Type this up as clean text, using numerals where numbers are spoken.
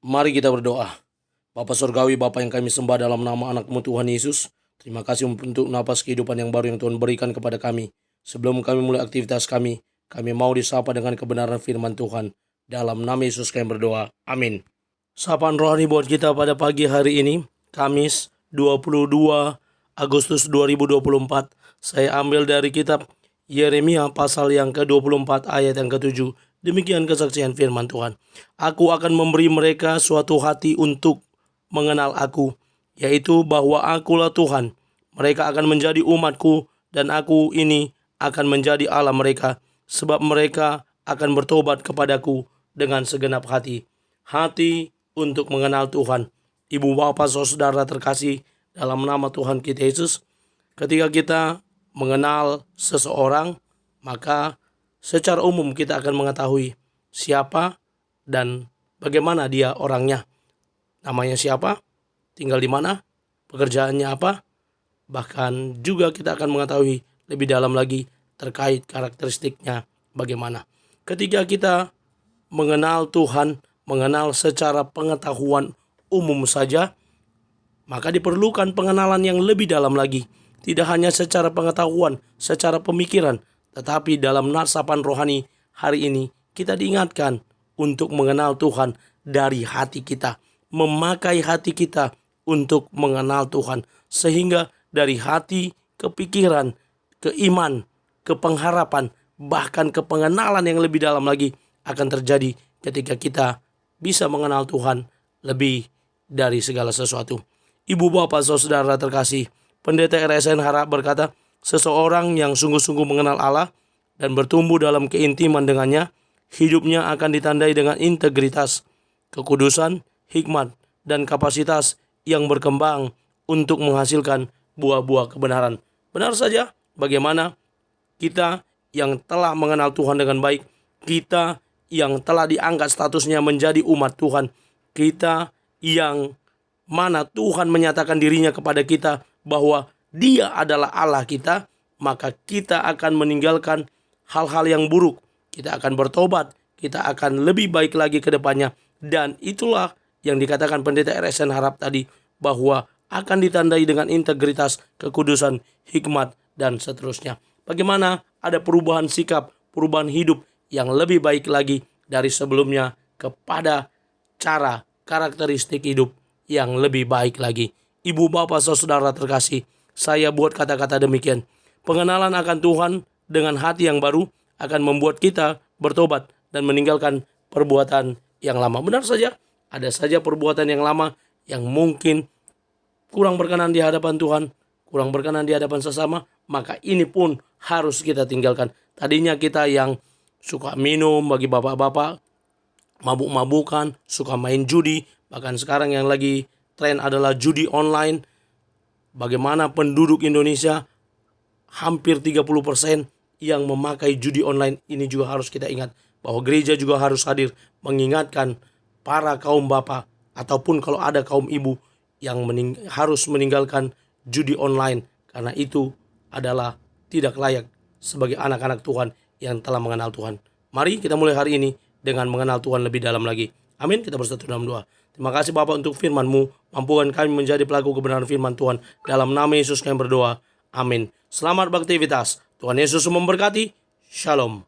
Mari kita berdoa. Bapa Surgawi, Bapa yang kami sembah dalam nama anak-Mu Tuhan Yesus, terima kasih untuk napas kehidupan yang baru yang Tuhan berikan kepada kami. Sebelum kami mulai aktivitas kami mau disapa dengan kebenaran firman Tuhan. Dalam nama Yesus kami berdoa. Amin. Sapaan rohani buat kita pada pagi hari ini, Kamis 22 Agustus 2024. Saya ambil dari kitab Yeremia pasal yang ke-24 ayat yang ke-7. Demikian kesaksian firman Tuhan. Aku akan memberi mereka suatu hati untuk mengenal aku, yaitu bahwa akulah Tuhan. Mereka akan menjadi umatku dan aku ini akan menjadi Allah mereka, sebab mereka akan bertobat kepadaku dengan segenap hati. Hati untuk mengenal Tuhan. Ibu bapak saudara terkasih dalam nama Tuhan kita Yesus, ketika kita mengenal seseorang, maka secara umum kita akan mengetahui siapa dan bagaimana dia orangnya. Namanya siapa, tinggal di mana, pekerjaannya apa, bahkan juga kita akan mengetahui lebih dalam lagi terkait karakteristiknya bagaimana. Ketika kita mengenal Tuhan, mengenal secara pengetahuan umum saja, maka diperlukan pengenalan yang lebih dalam lagi. Tidak hanya secara pengetahuan, secara pemikiran, tetapi dalam nasapan rohani hari ini kita diingatkan untuk mengenal Tuhan dari hati kita. Memakai hati kita untuk mengenal Tuhan. Sehingga dari hati ke pikiran, ke iman, ke pengharapan, bahkan ke pengenalan yang lebih dalam lagi akan terjadi ketika kita bisa mengenal Tuhan lebih dari segala sesuatu. Ibu bapak saudara terkasih, Pendeta RSN Harap berkata, seseorang yang sungguh-sungguh mengenal Allah dan bertumbuh dalam keintiman dengannya, hidupnya akan ditandai dengan integritas, kekudusan, hikmat, dan kapasitas yang berkembang untuk menghasilkan buah-buah kebenaran. Benar saja, bagaimana kita yang telah mengenal Tuhan dengan baik, kita yang telah diangkat statusnya menjadi umat Tuhan, kita yang mana Tuhan menyatakan dirinya kepada kita bahwa Dia adalah Allah kita, maka kita akan meninggalkan hal-hal yang buruk. Kita akan bertobat, kita akan lebih baik lagi ke depannya. Dan itulah yang dikatakan Pendeta RSN Harap tadi, bahwa akan ditandai dengan integritas, kekudusan, hikmat, dan seterusnya. Bagaimana ada perubahan sikap, perubahan hidup yang lebih baik lagi dari sebelumnya kepada cara karakteristik hidup yang lebih baik lagi. Ibu bapak saudara terkasih, saya buat kata-kata demikian. Pengenalan akan Tuhan dengan hati yang baru akan membuat kita bertobat dan meninggalkan perbuatan yang lama. Benar saja, ada saja perbuatan yang lama yang mungkin kurang berkenan di hadapan Tuhan, kurang berkenan di hadapan sesama, maka ini pun harus kita tinggalkan. Tadinya kita yang suka minum, bagi bapak-bapak, mabuk-mabukan, suka main judi, bahkan sekarang yang lagi tren adalah judi online. Bagaimana penduduk Indonesia hampir 30% yang memakai judi online. Ini juga harus kita ingat bahwa gereja juga harus hadir mengingatkan para kaum bapak ataupun kalau ada kaum ibu yang harus meninggalkan judi online, karena itu adalah tidak layak sebagai anak-anak Tuhan yang telah mengenal Tuhan. Mari kita mulai hari ini dengan mengenal Tuhan lebih dalam lagi. Amin. Kita bersatu dalam doa. Terima kasih Bapak untuk firman-Mu. Mampukan kami menjadi pelaku kebenaran firman Tuhan. Dalam nama Yesus kami berdoa. Amin. Selamat beraktivitas. Tuhan Yesus memberkati. Shalom.